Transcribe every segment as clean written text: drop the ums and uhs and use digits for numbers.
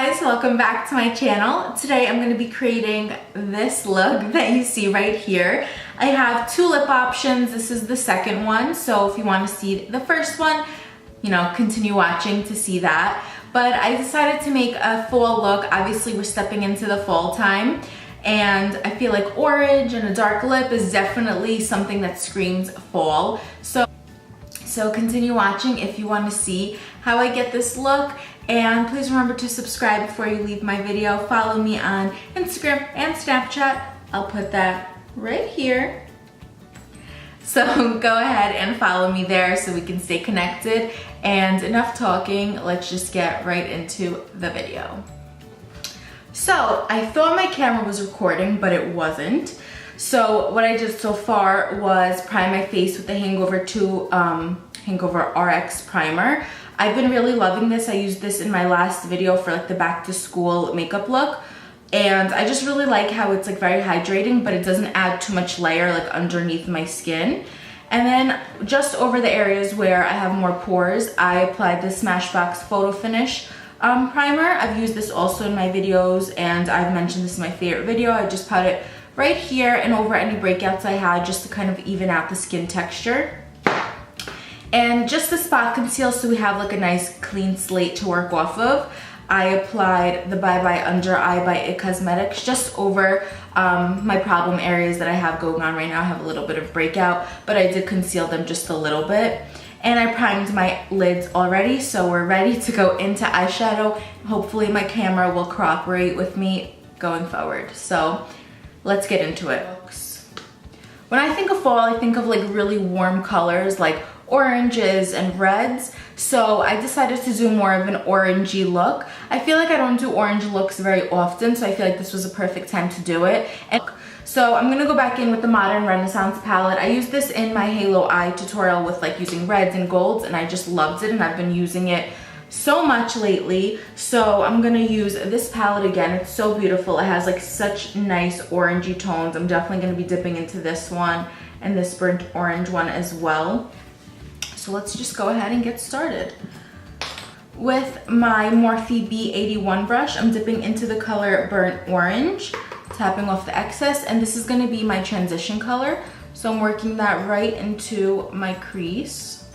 guys, welcome back to my channel. Today I'm going to be creating this look that you see right here. I have two lip options. This is the second one, so if you want to see the first one, continue watching to see that. But I decided to make a fall look. Obviously we're stepping into the fall time, and I feel like orange and a dark lip is definitely something that screams fall. So continue watching if you want to see how I get this look. And please remember to subscribe before you leave my video. Follow me on Instagram and Snapchat. I'll put that right here. So go ahead and follow me there so we can stay connected. And enough talking, let's just get right into the video. So I thought my camera was recording, but it wasn't. So what I did so far was prime my face with the Hangover 2 Hangover RX primer. I've been really loving this. I used this in my last video for like the back to school makeup look. And I just really like how it's like very hydrating, but it doesn't add too much layer like underneath my skin. And then just over the areas where I have more pores, I applied the Smashbox Photo Finish primer. I've used this also in my videos, and I've mentioned this in my favorite video. I just put it right here and over any breakouts I had just to kind of even out the skin texture. And just the spot conceal, so we have like a nice clean slate to work off of. I applied the Bye Bye Under Eye by IT Cosmetics just over my problem areas that I have going on right now. I have a little bit of breakout, but I did conceal them just a little bit. And I primed my lids already, so we're ready to go into eyeshadow. Hopefully my camera will cooperate with me going forward. So let's get into it. When I think of fall, I think of like really warm colors like oranges and reds. So I decided to do more of an orangey look. I feel like I don't do orange looks very often, so I feel like this was a perfect time to do it. And so I'm gonna go back in with the Modern Renaissance palette. I used this in my Halo Eye tutorial with like using reds and golds, and I just loved it, and I've been using it so much lately. So I'm gonna use this palette again. It's so beautiful. It has like such nice orangey tones. I'm definitely gonna be dipping into this one and this burnt orange one as well. So let's just go ahead and get started. With my Morphe B81 brush, I'm dipping into the color burnt orange, tapping off the excess, and this is gonna be my transition color. So I'm working that right into my crease.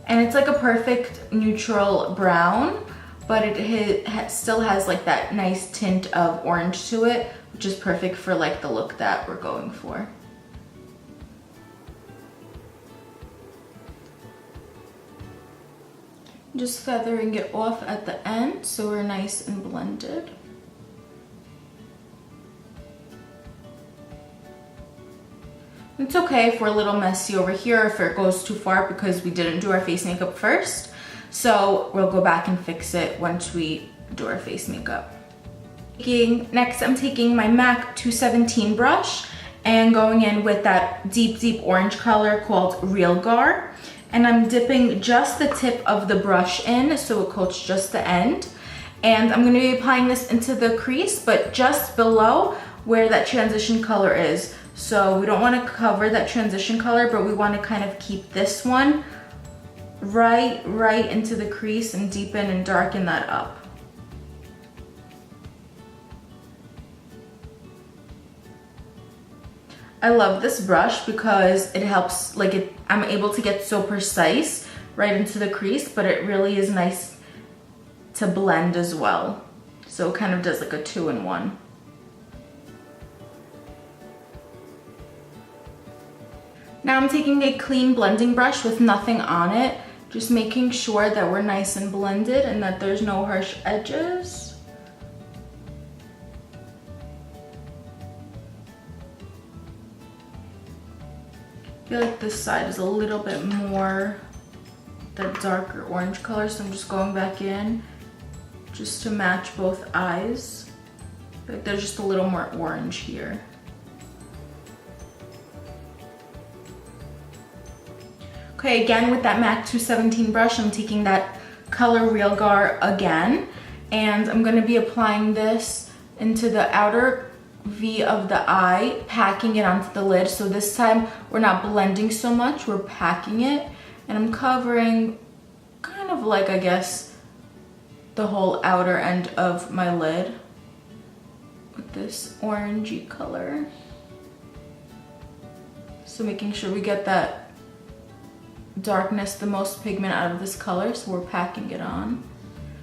And it's like a perfect neutral brown, but it still has like that nice tint of orange to it, which is perfect for like the look that we're going for. Just feathering it off at the end so we're nice and blended. It's okay if we're a little messy over here if it goes too far because we didn't do our face makeup first. So we'll go back and fix it once we do our face makeup. Next, I'm taking my MAC 217 brush and going in with that deep orange color called Real Gar. And I'm dipping just the tip of the brush in so it coats just the end. And I'm gonna be applying this into the crease, but just below where that transition color is. So we don't wanna cover that transition color, but we wanna kind of keep this one right into the crease and deepen and darken that up. I love this brush because it helps, I'm able to get so precise right into the crease, but it really is nice to blend as well. So it kind of does like a 2-in-1. Now I'm taking a clean blending brush with nothing on it, just making sure that we're nice and blended and that there's no harsh edges. I feel like this side is a little bit more that darker orange color, so I'm just going back in just to match both eyes. I feel like there's just a little more orange here. Okay, again with that MAC 217 brush, I'm taking that color Real Gar again, and I'm gonna be applying this into the outer V of the eye, packing it onto the lid. So this time we're not blending so much, we're packing it, and I'm covering kind of like, I guess, the whole outer end of my lid with this orangey color. So making sure we get that darkness, the most pigment out of this color, so we're packing it on.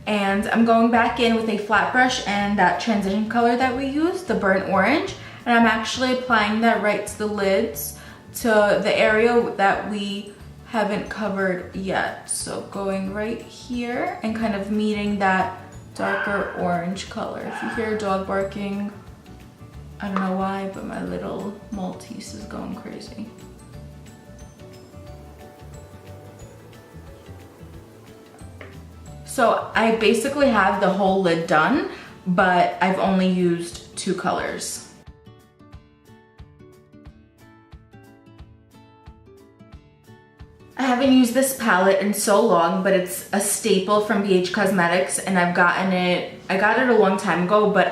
And I'm going back in with a flat brush and that transition color that we used, the burnt orange, and I'm actually applying that right to the lids, to the area that we haven't covered yet. So going right here and kind of meeting that darker orange color. If you hear a dog barking, I don't know why, but my little Maltese is going crazy. So I basically have the whole lid done, but I've only used 2 colors. I haven't used this palette in so long, but it's a staple from BH Cosmetics, and I got it a long time ago, but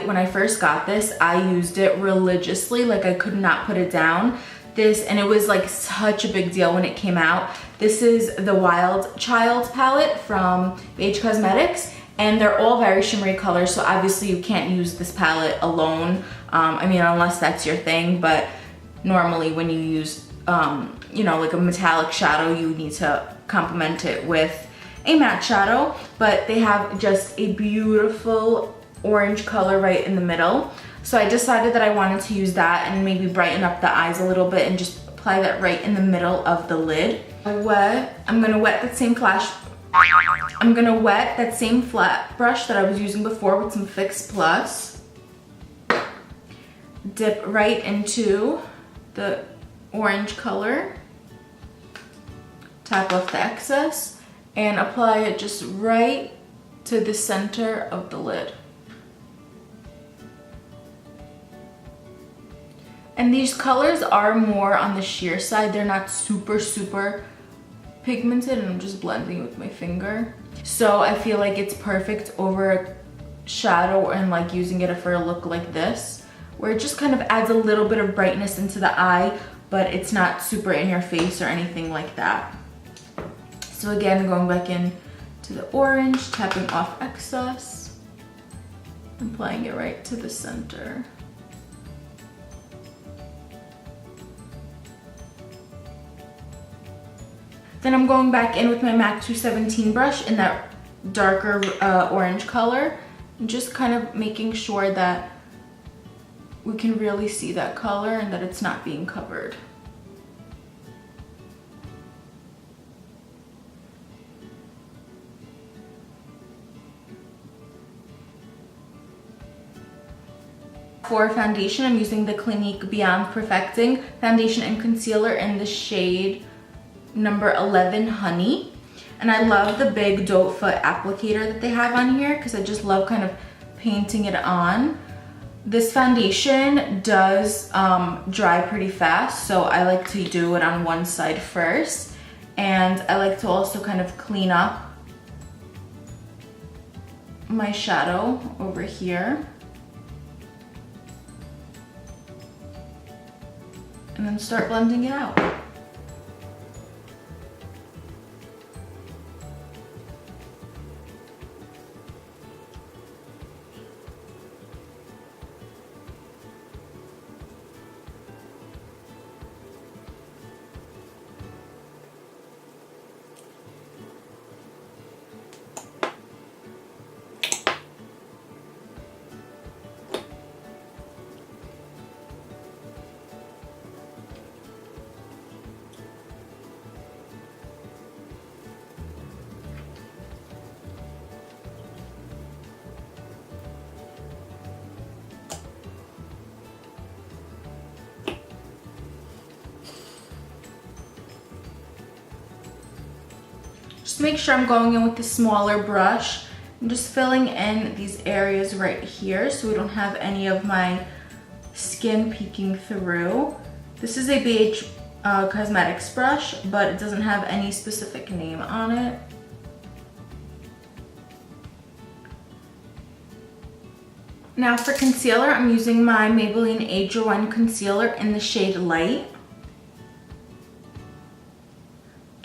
when I first got this, I used it religiously. Like, I could not put it down. And it was like such a big deal when it came out. This is the Wild Child palette from BH Cosmetics, and they're all very shimmery colors, so obviously you can't use this palette alone. I mean, unless that's your thing, but normally when you use you know, like a metallic shadow, you need to complement it with a matte shadow. But they have just a beautiful orange color right in the middle. So I decided that I wanted to use that and maybe brighten up the eyes a little bit and just apply that right in the middle of the lid. I'm gonna wet that same flat brush that I was using before with some Fix Plus. Dip right into the orange color, tap off the excess, and apply it just right to the center of the lid. And these colors are more on the sheer side. They're not super pigmented, and I'm just blending with my finger. So I feel like it's perfect over a shadow and like using it for a look like this, where it just kind of adds a little bit of brightness into the eye, but it's not super in your face or anything like that. So again, going back in to the orange, tapping off excess, and applying it right to the center. Then I'm going back in with my MAC 217 brush in that darker orange color, and just kind of making sure that we can really see that color and that it's not being covered. For foundation, I'm using the Clinique Beyond Perfecting Foundation and Concealer in the shade number 11 Honey. And I love the big doe foot applicator that they have on here because I just love kind of painting it on. This foundation does dry pretty fast, so I like to do it on one side first. And I like to also kind of clean up my shadow over here. And then start blending it out. Just make sure I'm going in with the smaller brush. I'm just filling in these areas right here so we don't have any of my skin peeking through. This is a BH Cosmetics brush, but it doesn't have any specific name on it. Now for concealer, I'm using my Maybelline Age Rewind Concealer in the shade Light.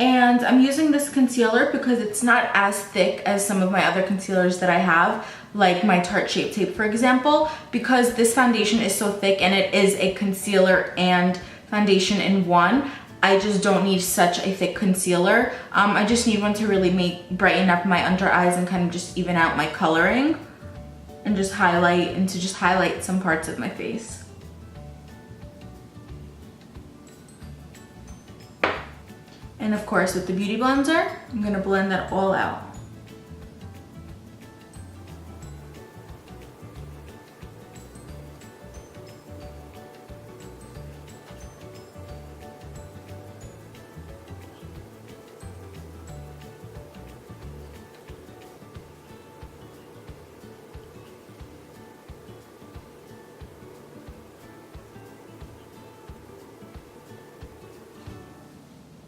And I'm using this concealer because it's not as thick as some of my other concealers that I have, like my Tarte Shape Tape, for example, because this foundation is so thick and it is a concealer and foundation in one. I just don't need such a thick concealer. I just need one to really brighten up my under eyes and kind of just even out my coloring and just highlight some parts of my face. And of course, with the Beauty Blender, I'm gonna blend that all out.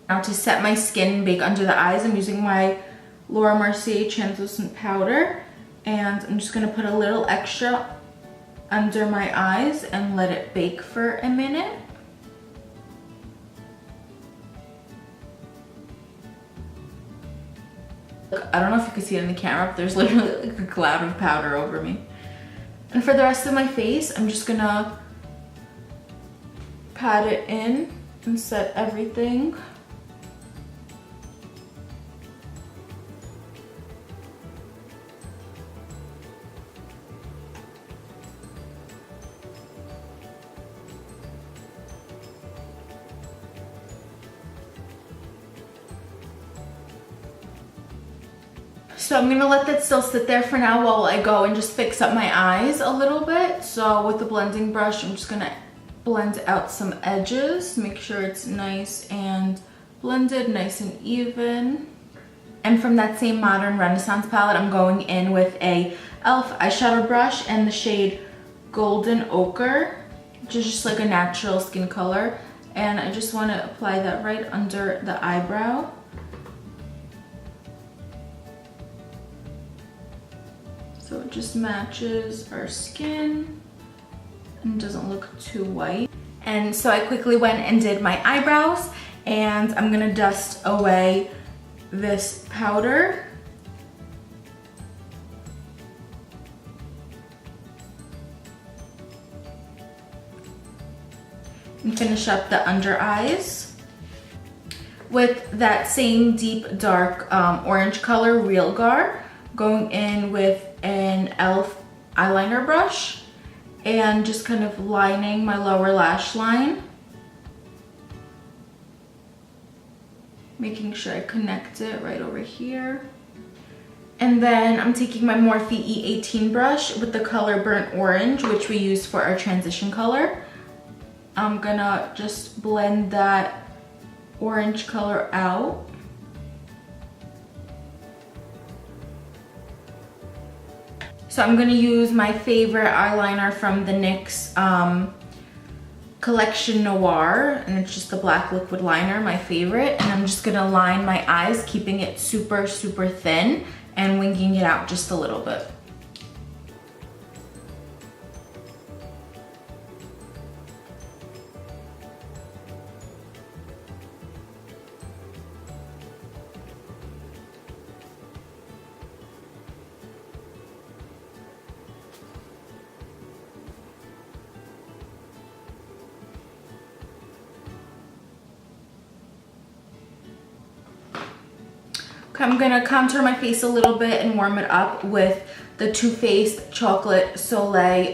Now to set my skin and bake under the eyes, I'm using my Laura Mercier translucent powder, and I'm just gonna put a little extra under my eyes and let it bake for a minute. Look, I don't know if you can see it in the camera, but there's literally like a cloud of powder over me. And for the rest of my face, I'm just gonna pat it in and set everything. So I'm gonna let that still sit there for now while I go and just fix up my eyes a little bit. So with the blending brush, I'm just gonna blend out some edges, make sure it's nice and blended, nice and even. And from that same Modern Renaissance palette, I'm going in with a e.l.f. eyeshadow brush and the shade Golden Ochre, which is just like a natural skin color. And I just wanna apply that right under the eyebrow. So it just matches our skin and doesn't look too white. And so I quickly went and did my eyebrows, and I'm gonna dust away this powder. And finish up the under eyes with that same deep dark orange color, Real Gar, going in with an e.l.f. eyeliner brush and just kind of lining my lower lash line, making sure I connect it right over here. And then I'm taking my Morphe E18 brush with the color Burnt Orange, which we use for our transition color. I'm gonna just blend that orange color out. So I'm gonna use my favorite eyeliner from the NYX Collection Noir, and it's just the black liquid liner, my favorite. And I'm just gonna line my eyes, keeping it super, super thin and winging it out just a little bit. I'm gonna contour my face a little bit and warm it up with the Too Faced Chocolate Soleil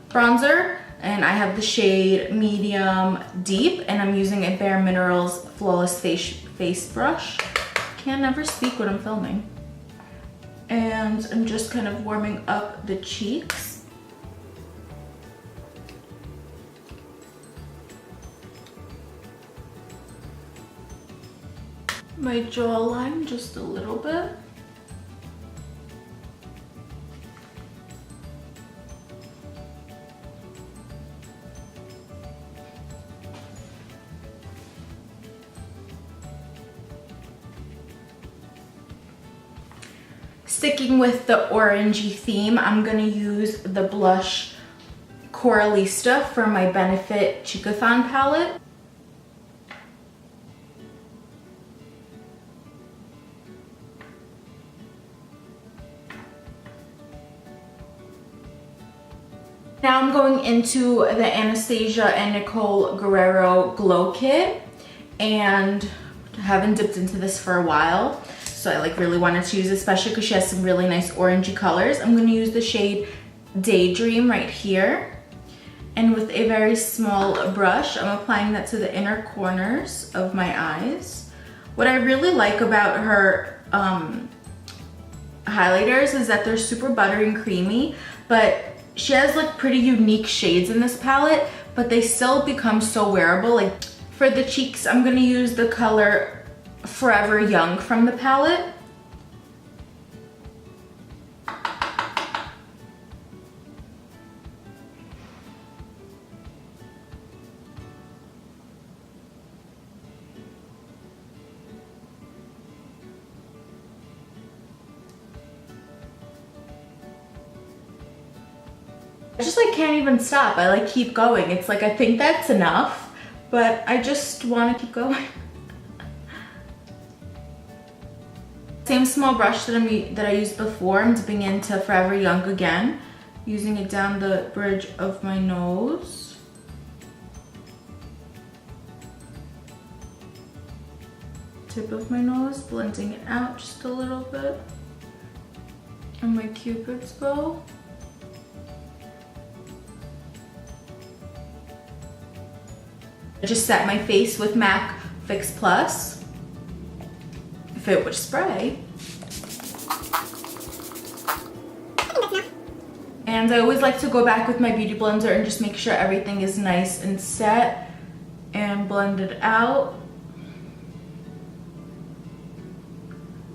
bronzer. And I have the shade Medium Deep, and I'm using a Bare Minerals Flawless Face Brush. Can never speak when I'm filming. And I'm just kind of warming up the cheeks. My jawline just a little bit. Sticking with the orangey theme, I'm gonna use the blush Coralista from my Benefit Chicathon palette. Now I'm going into the Anastasia and Nicole Guerrero Glow Kit, and I haven't dipped into this for a while, so I like really wanted to use it, especially because she has some really nice orangey colors. I'm gonna use the shade Daydream right here, and with a very small brush, I'm applying that to the inner corners of my eyes. What I really like about her highlighters is that they're super buttery and creamy, but she has like pretty unique shades in this palette, but they still become so wearable. Like for the cheeks, I'm gonna use the color Forever Young from the palette. I just like can't even stop. I like keep going. It's like I think that's enough, but I just want to keep going. Same small brush that I used before. I'm dipping into Forever Young again, using it down the bridge of my nose. Tip of my nose, blending it out just a little bit. And my Cupid's bow. I just set my face with MAC Fix Plus, if it would spray. And I always like to go back with my beauty blender and just make sure everything is nice and set and blend it out.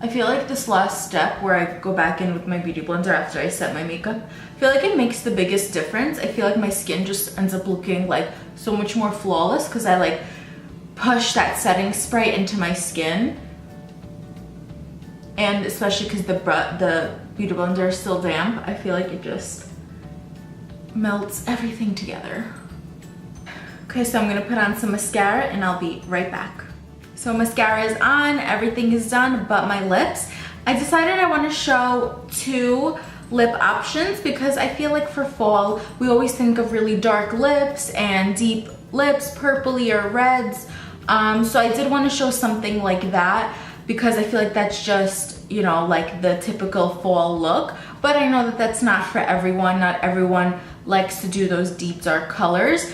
I feel like this last step where I go back in with my beauty blender after I set my makeup, I feel like it makes the biggest difference. I feel like my skin just ends up looking like so much more flawless because I like push that setting spray into my skin. And especially because the beauty blender is still damp, I feel like it just melts everything together. Okay, so I'm gonna put on some mascara and I'll be right back. So mascara is on, everything is done but my lips. I decided I want to show two lip options because I feel like for fall, we always think of really dark lips and deep lips, purpley or reds. So I did want to show something like that because I feel like that's just, you know, like the typical fall look. But I know that that's not for everyone. Not everyone likes to do those deep dark colors.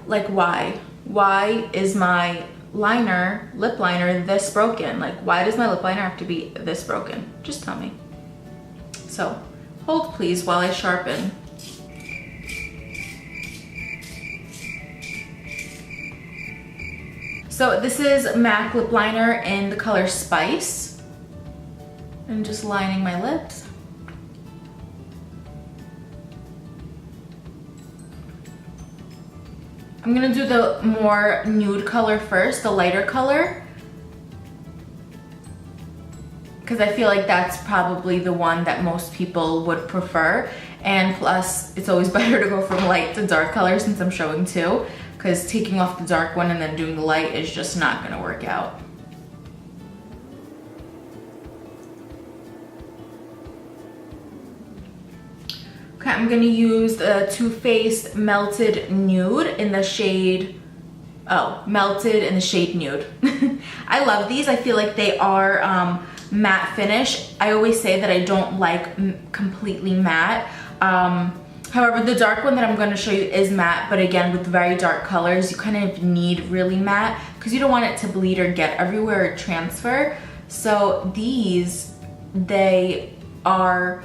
Like why? Why is my lip liner this broken? Like why does my lip liner have to be this broken? Just tell me. So hold please while I sharpen. So this is MAC lip liner in the color Spice. I'm just lining my lips. I'm gonna do the more nude color first, the lighter color, because I feel like that's probably the one that most people would prefer. And plus, it's always better to go from light to dark color since I'm showing two, because taking off the dark one and then doing the light is just not gonna work out. Okay, I'm gonna use the Too Faced Melted Nude in the shade, Melted in the shade Nude. I love these. I feel like they are matte finish. I always say that I don't like completely matte. However, the dark one that I'm gonna show you is matte, but again, with very dark colors, you kind of need really matte because you don't want it to bleed or get everywhere or transfer. So these, they are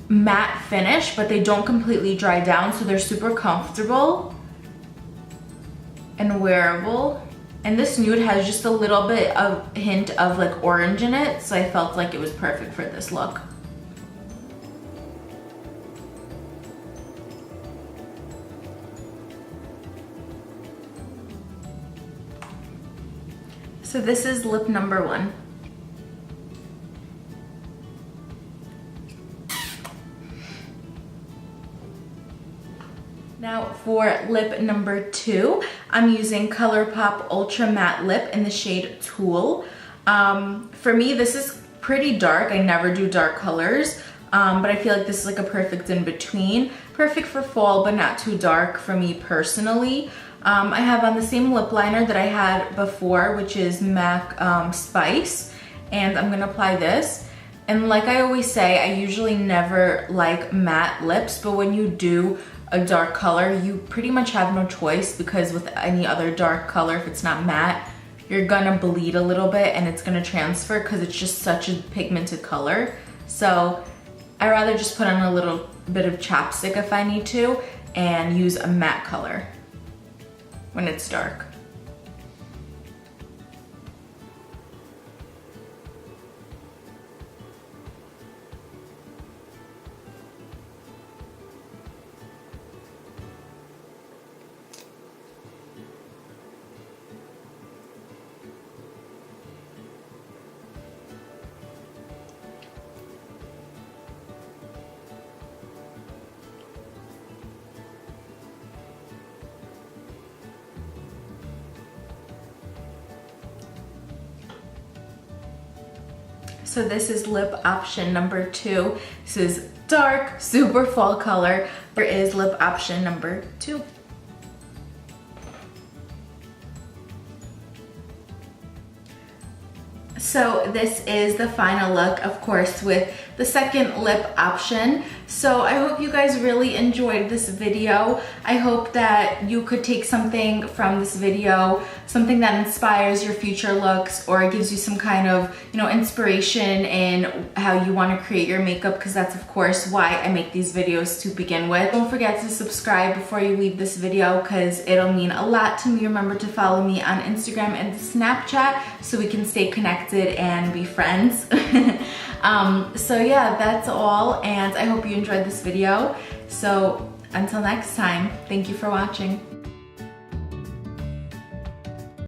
matte finish, but they don't completely dry down, so they're super comfortable and wearable. And this nude has just a little bit of hint of like orange in it, so I felt like it was perfect for this look. So this is lip number 1. Now for lip number 2, I'm using ColourPop Ultra Matte Lip in the shade Tulle. For me, this is pretty dark. I never do dark colors. but I feel like this is like a perfect in between. Perfect for fall, but not too dark for me personally. I have on the same lip liner that I had before, which is MAC Spice, and I'm gonna apply this. And like I always say, I usually never like matte lips, but when you do a dark color, you pretty much have no choice, because with any other dark color, if it's not matte, you're gonna bleed a little bit and it's gonna transfer because it's just such a pigmented color. So I rather just put on a little bit of chapstick if I need to and use a matte color when it's dark. So this is lip option number 2. This is dark, super fall color. There is lip option number 2. So this is the final look, of course, with the second lip option. So I hope you guys really enjoyed this video. I hope that you could take something from this video, something that inspires your future looks, or gives you some kind of, inspiration in how you want to create your makeup, because that's of course why I make these videos to begin with. Don't forget to subscribe before you leave this video, because it'll mean a lot to me. Remember to follow me on Instagram and Snapchat so we can stay connected and be friends. So yeah, that's all, and I hope you enjoyed this video. So until next time, thank you for watching.